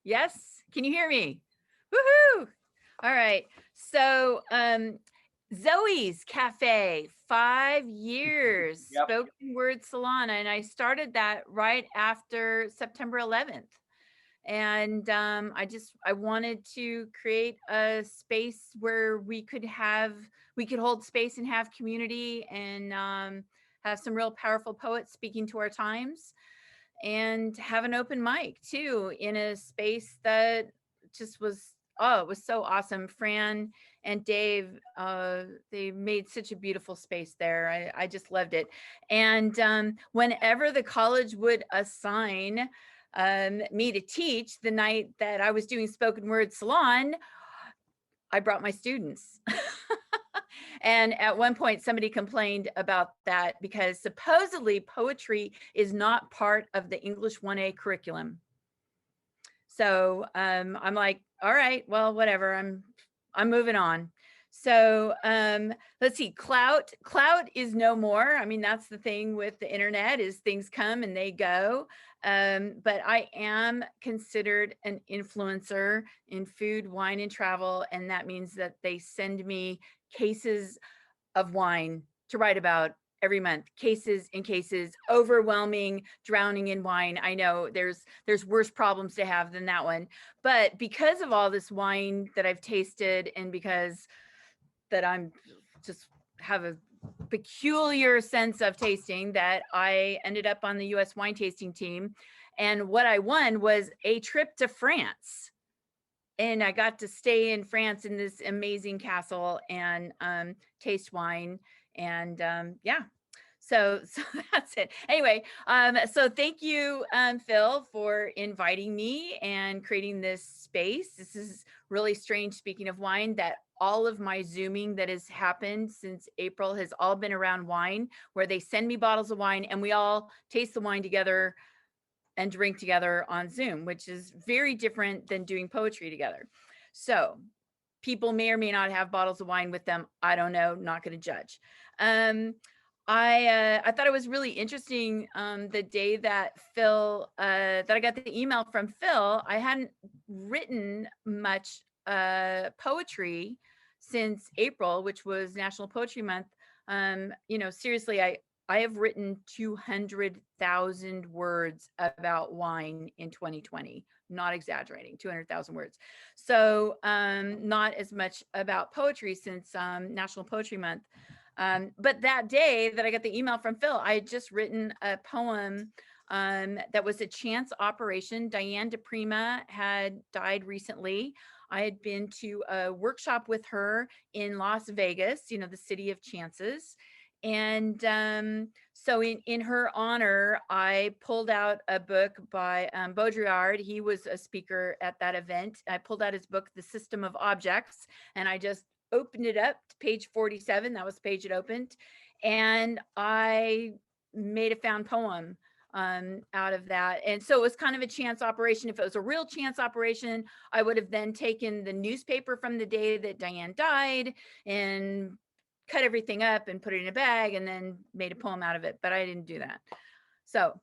Yes. Can you hear me? Woohoo. All right. So, Zoe's Cafe, 5 years, Yep. spoken word salon. And I started that right after September 11th. And I wanted to create a space where we could hold space and have community and have some real powerful poets speaking to our times and have an open mic too in a space that just was, oh, it was so awesome. Fran and Dave, they made such a beautiful space there. I just loved it. And whenever the college would assign me to teach the night that I was doing spoken word salon, I brought my students. And at one point, somebody complained about that because supposedly poetry is not part of the English 1A curriculum. So I'm like, all right, well, whatever. I'm moving on. So let's see, clout is no more. I mean, that's the thing with the internet is things come and they go. But I am considered an influencer in food, wine, and travel. And that means that they send me cases of wine to write about every month, cases and cases, overwhelming, drowning in wine. I know there's worse problems to have than that one, but because of all this wine that I've tasted and because that I'm just have a peculiar sense of tasting, that I ended up on the US wine tasting team, and what I won was a trip to France. And I got to stay in France in this amazing castle and taste wine. And yeah, so that's it. Anyway, so thank you, Phil, for inviting me and creating this space. This is really strange. Speaking of wine, that all of my Zooming that has happened since April has all been around wine, where they send me bottles of wine and we all taste the wine together and drink together on Zoom, which is very different than doing poetry together. So people may or may not have bottles of wine with them. I don't know, not going to judge. I thought it was really interesting the day that that I got the email from Phil. I hadn't written much poetry since April, which was National Poetry Month. Seriously, I have written 200,000 words about wine in 2020. Not exaggerating, 200,000 words. So not as much about poetry since National Poetry Month. But that day that I got the email from Phil, I had just written a poem that was a chance operation. Diane DePrima had died recently. I had been to a workshop with her in Las Vegas, the city of chances. And so in her honor, I pulled out a book by Baudrillard. He was a speaker at that event. I pulled out his book, The System of Objects, and I just opened it up to page 47. That was the page it opened. And I made a found poem out of that. And so it was kind of a chance operation. If it was a real chance operation, I would have then taken the newspaper from the day that Diane died and cut everything up and put it in a bag and then made a poem out of it, but I didn't do that. So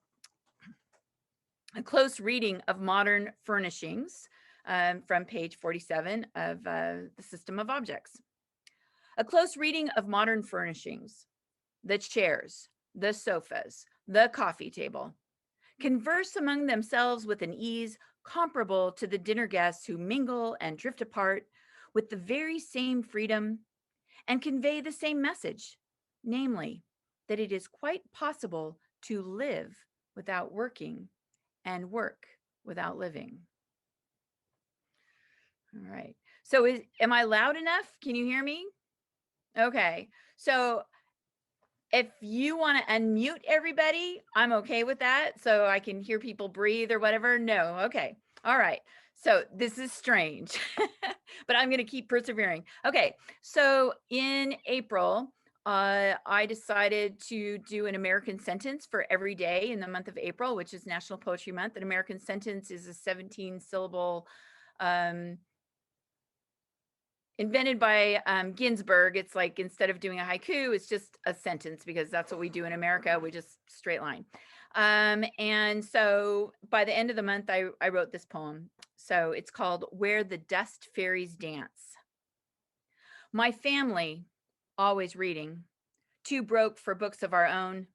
a close reading of Modern Furnishings from page 47 of The System of Objects. A close reading of modern furnishings. The chairs, the sofas, the coffee table converse among themselves with an ease comparable to the dinner guests who mingle and drift apart with the very same freedom and convey the same message, namely, that it is quite possible to live without working and work without living. All right. So am I loud enough? Can you hear me? Okay. So if you want to unmute everybody, I'm okay with that. So I can hear people breathe or whatever. No. Okay. All right. So this is strange, but I'm going to keep persevering. Okay. So in April, I decided to do an American sentence for every day in the month of April, which is National Poetry Month. An American sentence is a 17 syllable invented by Ginsberg. It's like instead of doing a haiku, it's just a sentence because that's what we do in America. We just straight line. And so by the end of the month, I wrote this poem. So it's called Where the Dust Fairies Dance. My family, always reading, too broke for books of our own.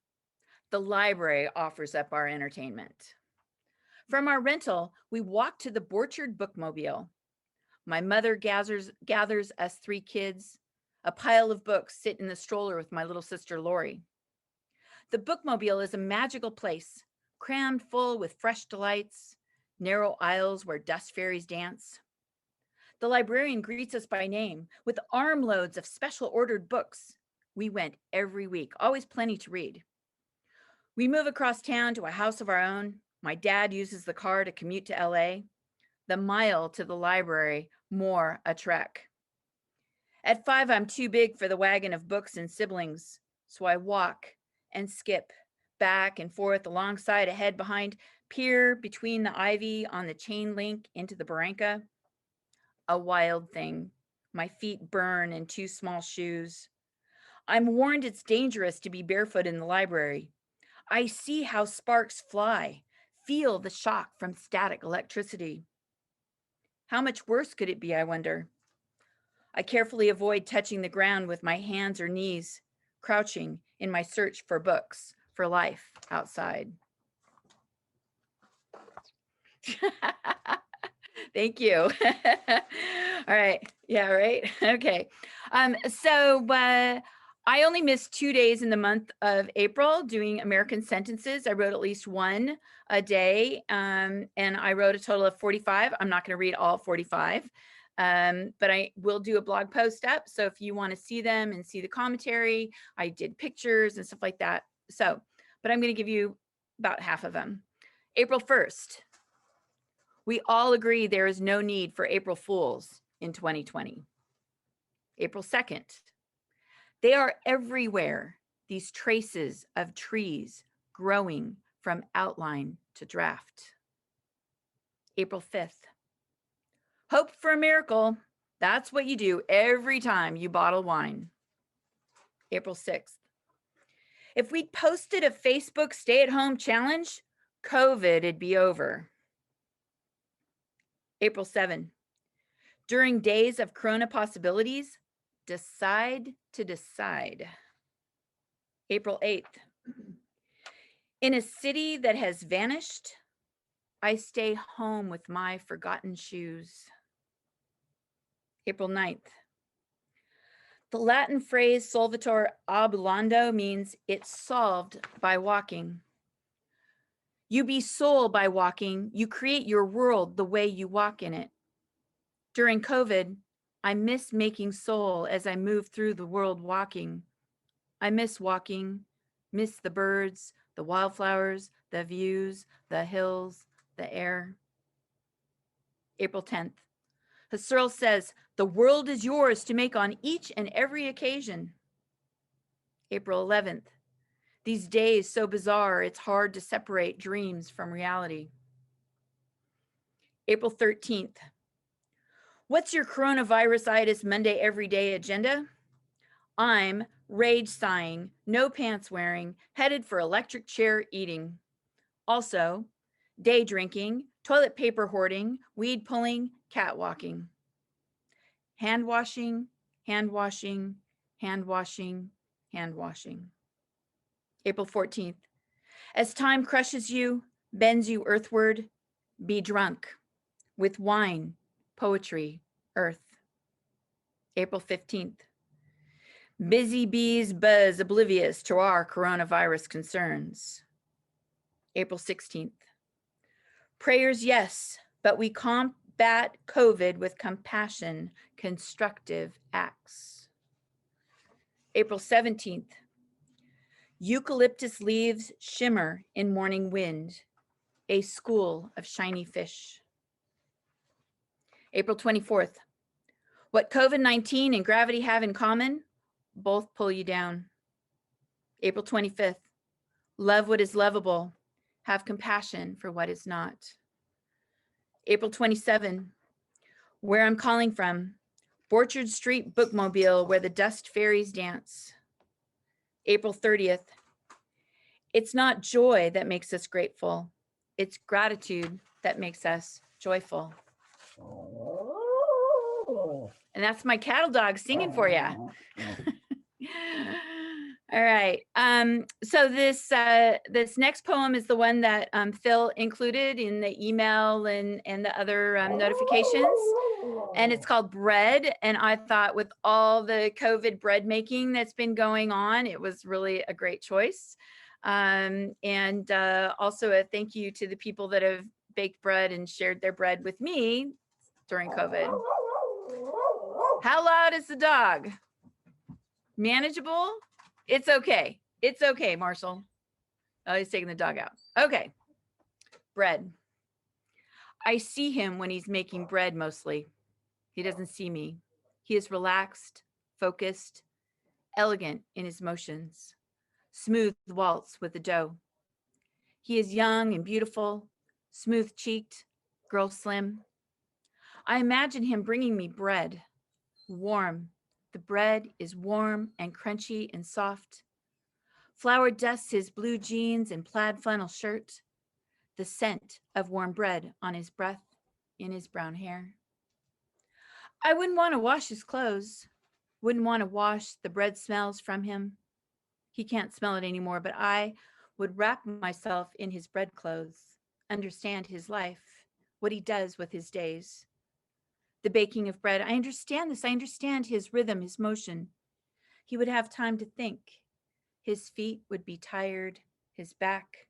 The library offers up our entertainment. From our rental, we walk to the Borchard Bookmobile. My mother gathers us 3 kids. A pile of books sit in the stroller with my little sister Lori. The Bookmobile is a magical place, crammed full with fresh delights, narrow aisles where dust fairies dance. The librarian greets us by name with armloads of special ordered books. We went every week, always plenty to read. We move across town to a house of our own. My dad uses the car to commute to LA. The mile to the library, more a trek. At 5, I'm too big for the wagon of books and siblings, so I walk and skip back and forth alongside, ahead, behind, peer between the ivy on the chain link into the barranca. A wild thing. My feet burn in 2 small shoes. I'm warned it's dangerous to be barefoot in the library. I see how sparks fly, feel the shock from static electricity. How much worse could it be, I wonder? I carefully avoid touching the ground with my hands or knees, crouching in my search for books, for life outside. Thank you. All right. Yeah, right. Okay. I only missed 2 days in the month of April doing American sentences. I wrote at least 1 a day, and I wrote a total of 45. I'm not going to read all 45, but I will do a blog post up. So if you want to see them and see the commentary, I did pictures and stuff like that. So, but I'm going to give you about half of them. April 1st. We all agree there is no need for April Fools in 2020. April 2nd. They are everywhere, these traces of trees growing from outline to draft. April 5th. Hope for a miracle. That's what you do every time you bottle wine. April 6th. If we'd posted a Facebook stay-at-home challenge, COVID'd be over. April 7. During days of Corona possibilities, decide to decide. April 8th. In a city that has vanished, I stay home with my forgotten shoes. April 9th. The Latin phrase solvitur ambulando means it's solved by walking. You be soul by walking. You create your world the way you walk in it. During COVID, I miss making soul as I move through the world walking. I miss walking, miss the birds, the wildflowers, the views, the hills, the air. April 10th. Husserl says, the world is yours to make on each and every occasion. April 11th. These days so bizarre, it's hard to separate dreams from reality. April 13th. What's your coronavirus-itis Monday everyday agenda? I'm rage sighing, no pants wearing, headed for electric chair eating. Also, day drinking, toilet paper hoarding, weed pulling, cat walking. Hand washing, hand washing, hand washing, hand washing. April 14th. As time crushes you, bends you earthward, be drunk with wine, poetry, earth. April 15th. Busy bees buzz oblivious to our coronavirus concerns. April 16th. Prayers, yes, but we combat COVID with compassion, constructive acts. April 17th. Eucalyptus leaves shimmer in morning wind, a school of shiny fish. April 24th. What COVID-19 and gravity have in common? Both pull you down. April 25th. Love what is lovable. Have compassion for what is not. April 27. Where I'm calling from. Borchard Street Bookmobile, where the dust fairies dance. April 30th. It's not joy that makes us grateful. It's gratitude that makes us joyful. And that's my cattle dog singing for you. All right. So this next poem is the one that Phil included in the email and the other notifications. And it's called Bread. And I thought with all the COVID bread making that's been going on, it was really a great choice. And also a thank you to the people that have baked bread and shared their bread with me during COVID. How loud is the dog? Manageable? It's okay. It's okay, Marshall. Oh, he's taking the dog out. Okay. Bread. I see him when he's making bread mostly. He doesn't see me. He is relaxed, focused, elegant in his motions, smooth waltz with the dough. He is young and beautiful, smooth-cheeked, girl slim. I imagine him bringing me bread, warm. The bread is warm and crunchy and soft. Flour dusts his blue jeans and plaid flannel shirt, the scent of warm bread on his breath, in his brown hair. I wouldn't want to wash his clothes, wouldn't want to wash the bread smells from him. He can't smell it anymore, but I would wrap myself in his bread clothes, understand his life, what he does with his days. The baking of bread, I understand this. I understand his rhythm, his motion. He would have time to think. His feet would be tired, his back.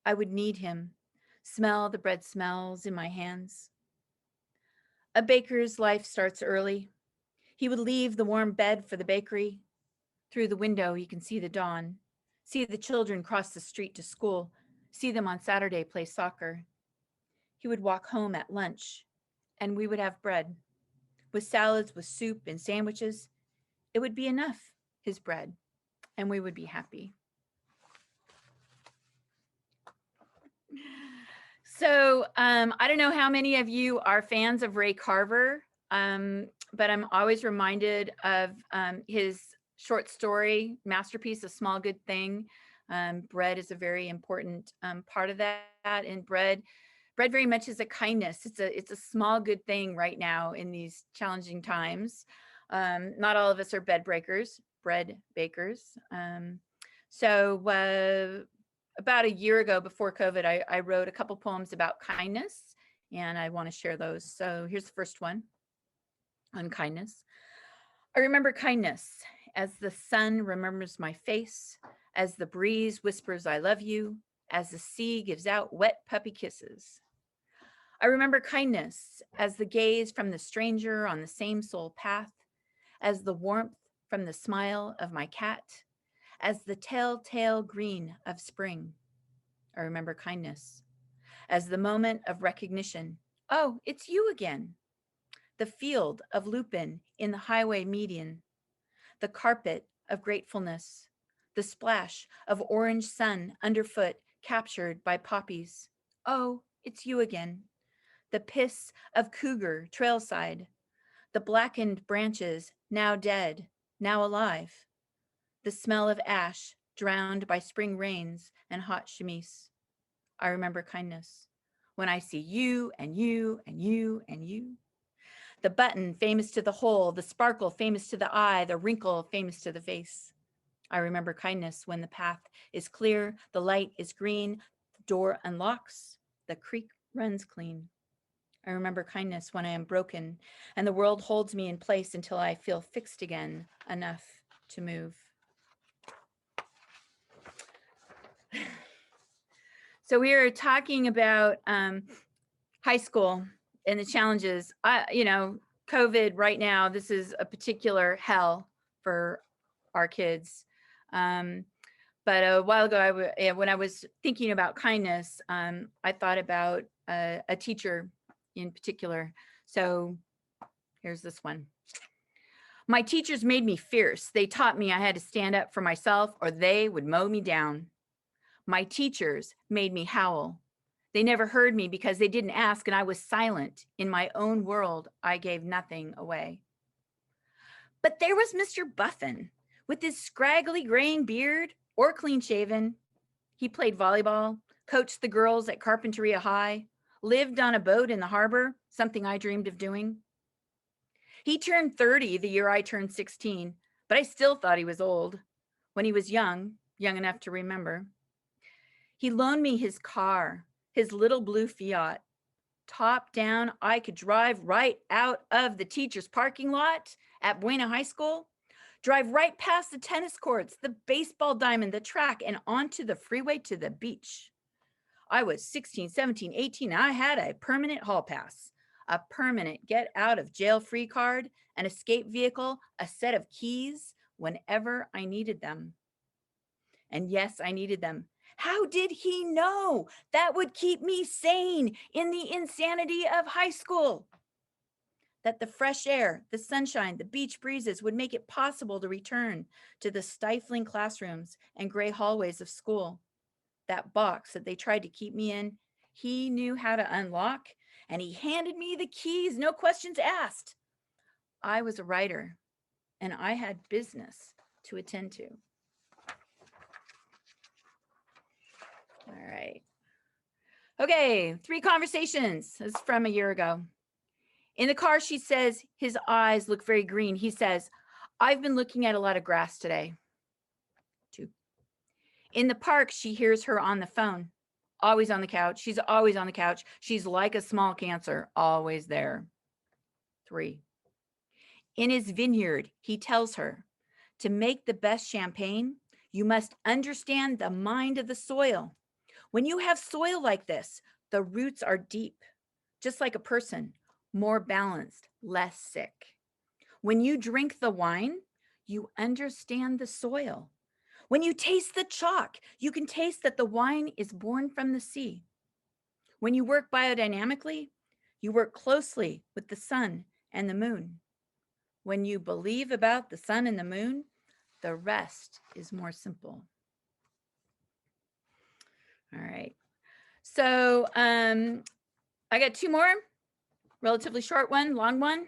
I would need him, smell the bread smells in my hands. A baker's life starts early. He would leave the warm bed for the bakery. Through the window, you can see the dawn, see the children cross the street to school, see them on Saturday play soccer. He would walk home at lunch, and we would have bread. With salads, with soup and sandwiches, it would be enough, his bread, and we would be happy. So I don't know how many of you are fans of Ray Carver, but I'm always reminded of his short story, masterpiece, A Small Good Thing. Bread is a very important part of that, and bread very much is a kindness. It's a small good thing right now in these challenging times. Not all of us are bread bakers. So about a year ago, before COVID, I wrote a couple poems about kindness, and I want to share those. So here's the first one on kindness. I remember kindness as the sun remembers my face, as the breeze whispers, I love you, as the sea gives out wet puppy kisses. I remember kindness as the gaze from the stranger on the same soul path, as the warmth from the smile of my cat, as the telltale green of spring. I remember kindness as the moment of recognition. Oh, it's you again. The field of lupin in the highway median, the carpet of gratefulness, the splash of orange sun underfoot captured by poppies. Oh, it's you again. The piss of cougar trailside, the blackened branches now dead, now alive, the smell of ash drowned by spring rains and hot chemise. I remember kindness when I see you and you and you and you. The button famous to the hole, the sparkle famous to the eye, the wrinkle famous to the face. I remember kindness when the path is clear, the light is green, the door unlocks, the creek runs clean. I remember kindness when I am broken and the world holds me in place until I feel fixed again, enough to move. So we are talking about high school and the challenges. COVID right now, this is a particular hell for our kids. But a while ago, when I was thinking about kindness, I thought about a teacher in particular. So here's this one. My teachers made me fierce. They taught me I had to stand up for myself or they would mow me down. My teachers made me howl. They never heard me because they didn't ask and I was silent. In my own world, I gave nothing away. But there was Mr. Buffin with his scraggly graying beard or clean shaven. He played volleyball, coached the girls at Carpinteria High, lived on a boat in the harbor, something I dreamed of doing. He turned 30 the year I turned 16, but I still thought he was old when he was young enough to remember. He loaned me his car, his little blue Fiat. Top down, I could drive right out of the teacher's parking lot at Buena High School, drive right past the tennis courts, the baseball diamond, the track, and onto the freeway to the beach. I was 16, 17, 18, and I had a permanent hall pass, a permanent get out of jail free card, an escape vehicle, a set of keys whenever I needed them. And yes, I needed them. How did he know that would keep me sane in the insanity of high school? That the fresh air, the sunshine, the beach breezes would make it possible to return to the stifling classrooms and gray hallways of school. That box that they tried to keep me in, he knew how to unlock, and he handed me the keys, no questions asked. I was a writer, and I had business to attend to. All right. Okay, 3 conversations. This is from a year ago. In the car, she says, his eyes look very green. He says, I've been looking at a lot of grass today. 2. In the park, she hears her on the phone, always on the couch. She's always on the couch. She's like a small cancer, always there. 3. In his vineyard, he tells her, to make the best champagne, you must understand the mind of the soil. When you have soil like this, the roots are deep, just like a person, more balanced, less sick. When you drink the wine, you understand the soil. When you taste the chalk, you can taste that the wine is born from the sea. When you work biodynamically, you work closely with the sun and the moon. When you believe about the sun and the moon, the rest is more simple. All right. So I got 2 more, relatively short one, long one.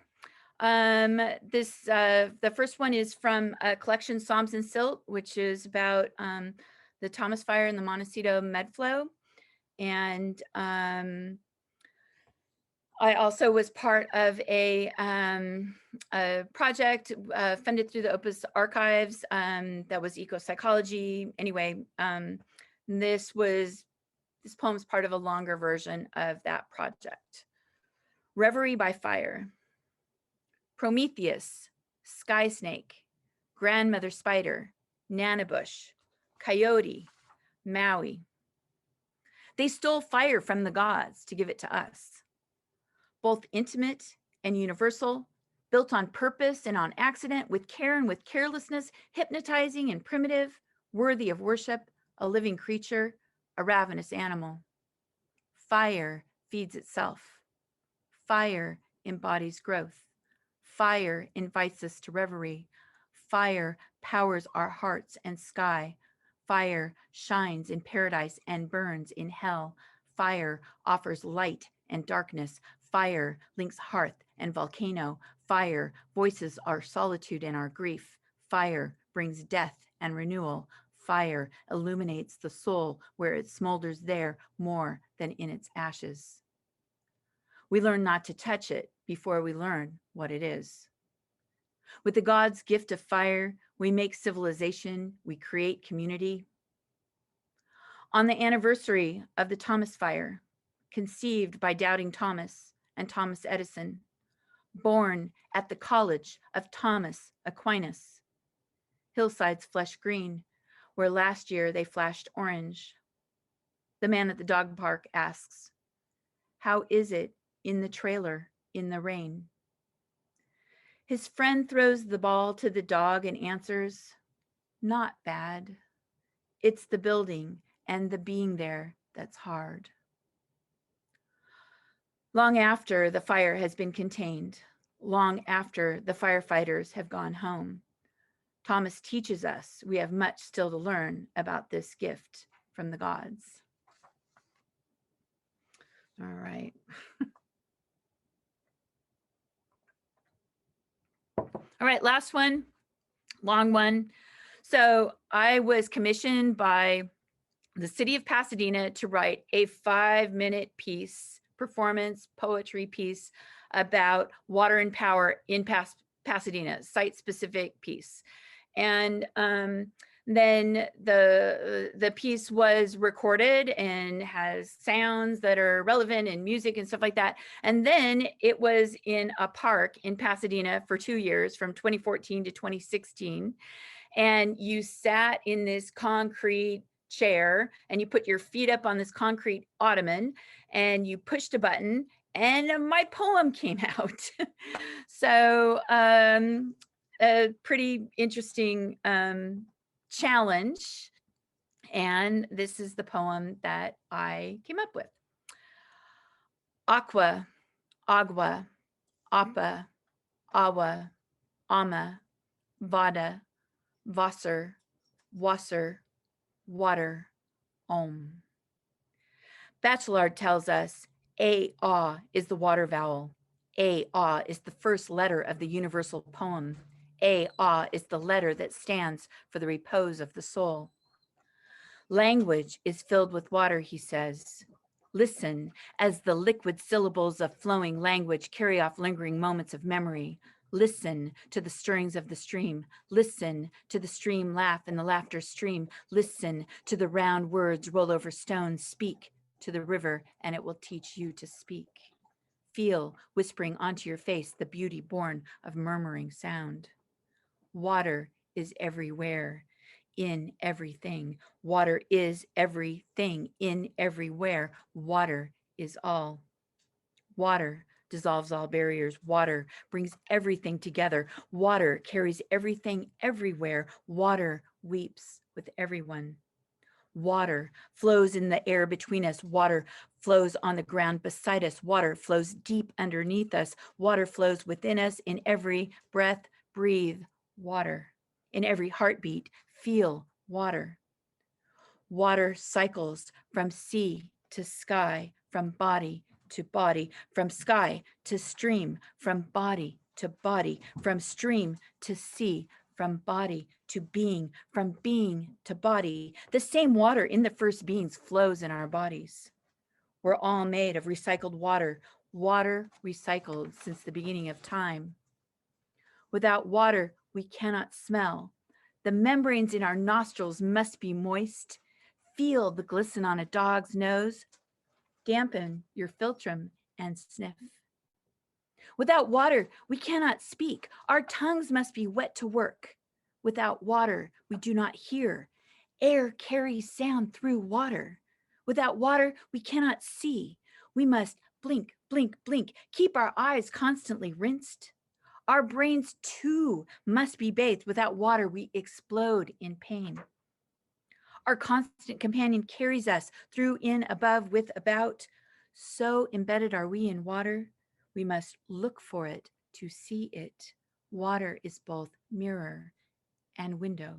The first one is from a collection, Psalms and Silt, which is about the Thomas Fire and the Montecito Medflow. And I also was part of a project funded through the Opus Archives that was eco-psychology. Anyway, this poem's part of a longer version of that project. Reverie by Fire. Prometheus, Sky Snake, Grandmother Spider, Nanabush, Coyote, Maui. They stole fire from the gods to give it to us. Both intimate and universal, built on purpose and on accident, with care and with carelessness, hypnotizing and primitive, worthy of worship, a living creature, a ravenous animal. Fire feeds itself. Fire embodies growth. Fire invites us to reverie. Fire powers our hearts and sky. Fire shines in paradise and burns in hell. Fire offers light and darkness. Fire links hearth and volcano. Fire voices our solitude and our grief. Fire brings death and renewal. Fire illuminates the soul where it smolders there more than in its ashes. We learn not to touch it before we learn what it is. With the God's gift of fire, we make civilization, we create community. On the anniversary of the Thomas Fire, conceived by doubting Thomas and Thomas Edison, born at the College of Thomas Aquinas, hillsides flesh green, where last year they flashed orange. The man at the dog park asks, how is it in the trailer in the rain? His friend throws the ball to the dog and answers, not bad. It's the building and the being there that's hard. Long after the fire has been contained, long after the firefighters have gone home, Thomas teaches us we have much still to learn about this gift from the gods. All right. All right, last one, long one. So I was commissioned by the city of Pasadena to write a 5-minute piece performance poetry piece about water and power in Pasadena, site-specific piece. And then the piece was recorded and has sounds that are relevant and music and stuff like that. And then it was in a park in Pasadena for 2 years, from 2014 to 2016. And you sat in this concrete chair and you put your feet up on this concrete ottoman and you pushed a button and my poem came out. So a pretty interesting challenge. And this is the poem that I came up with. Aqua, agua, apa, awa, ama, vada, Wasser, Wasser, water, om. Bachelard tells us A-ah is the water vowel. A-ah is the first letter of the universal poem. A-ah is the letter that stands for the repose of the soul. Language is filled with water, he says. Listen as the liquid syllables of flowing language carry off lingering moments of memory. Listen to the stirrings of the stream. Listen to the stream laugh and the laughter stream. Listen to the round words roll over stones. Speak to the river and it will teach you to speak. Feel whispering onto your face the beauty born of murmuring sound. Water is everywhere, in everything. Water is everything, in everywhere. Water is all. Water dissolves all barriers. Water brings everything together. Water carries everything everywhere. Water weeps with everyone. Water flows in the air between us. Water flows on the ground beside us. Water flows deep underneath us. Water flows within us. In every breath, breathe water. In every heartbeat, feel water. Water cycles from sea to sky, from body to body, from sky to stream, from body to body, from stream to sea, from body to being, from being to body. The same water in the first beings flows in our bodies. We're all made of recycled water, water recycled since the beginning of time. Without water, we cannot smell. The membranes in our nostrils must be moist. Feel the glisten on a dog's nose. Dampen your philtrum and sniff. Without water, we cannot speak. Our tongues must be wet to work. Without water, we do not hear. Air carries sound through water. Without water, we cannot see. We must blink, blink, blink. Keep our eyes constantly rinsed. Our brains too must be bathed. Without water, we explode in pain. Our constant companion carries us through, in, above, with, about. So embedded are we in water, we must look for it to see it. Water is both mirror and window.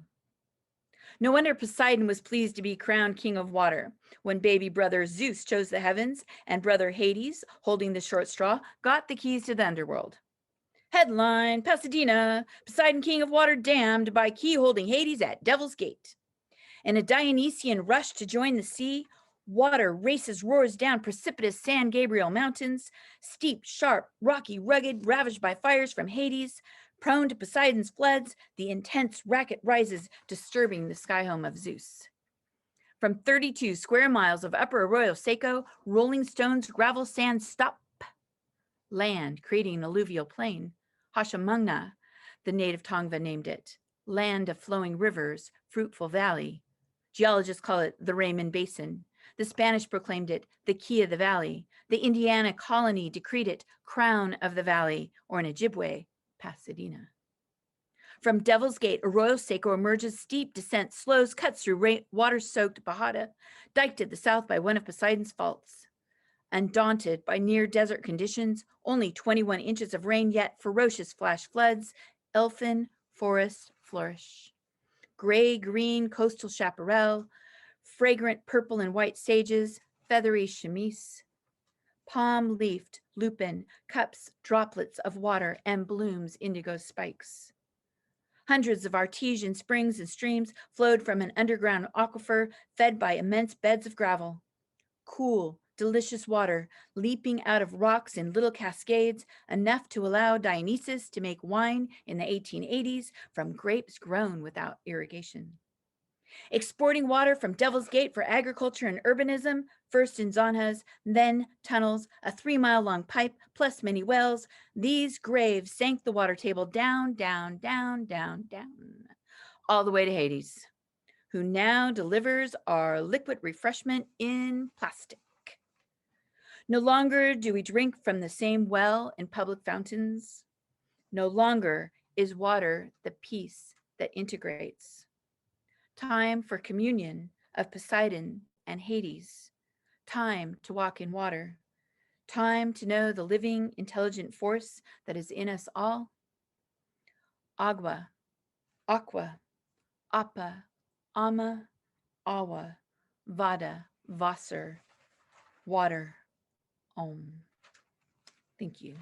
No wonder Poseidon was pleased to be crowned king of water. When baby brother Zeus chose the heavens and brother Hades, holding the short straw, got the keys to the underworld. Headline, Pasadena, Poseidon king of water damned by key holding Hades at Devil's Gate. In a Dionysian rush to join the sea, water races, roars down precipitous San Gabriel mountains, steep, sharp, rocky, rugged, ravaged by fires from Hades. Prone to Poseidon's floods, the intense racket rises, disturbing the sky home of Zeus. From 32 square miles of upper Arroyo Seco, rolling stones, gravel, sand, stop. Land, creating an alluvial plain. Hashamungna, the native Tongva named it. Land of flowing rivers, fruitful valley. Geologists call it the Raymond Basin. The Spanish proclaimed it the Key of the Valley. The Indiana colony decreed it crown of the valley, or in Ojibwe, Pasadena. From Devil's Gate, Arroyo Seco emerges, steep descent slows, cuts through water-soaked Bajada, diked at the south by one of Poseidon's faults. Undaunted by near-desert conditions, only 21 inches of rain, yet ferocious flash floods, elfin forests flourish. Gray-green coastal chaparral, fragrant purple and white sages, feathery chemise, palm-leafed lupin, cups droplets of water, and blooms indigo spikes. Hundreds of artesian springs and streams flowed from an underground aquifer fed by immense beds of gravel. Cool, delicious water leaping out of rocks in little cascades, enough to allow Dionysus to make wine in the 1880s from grapes grown without irrigation. Exporting water from Devil's Gate for agriculture and urbanism, first in Zonjas, then tunnels, a 3-mile long pipe, plus many wells. These graves sank the water table down, down, down, down, down, all the way to Hades, who now delivers our liquid refreshment in plastic. No longer do we drink from the same well in public fountains. No longer is water the peace that integrates. Time for communion of Poseidon and Hades. Time to walk in water. Time to know the living, intelligent force that is in us all. Agua, aqua, appa, ama, awa, vada, Wasser, water, Om. Thank you.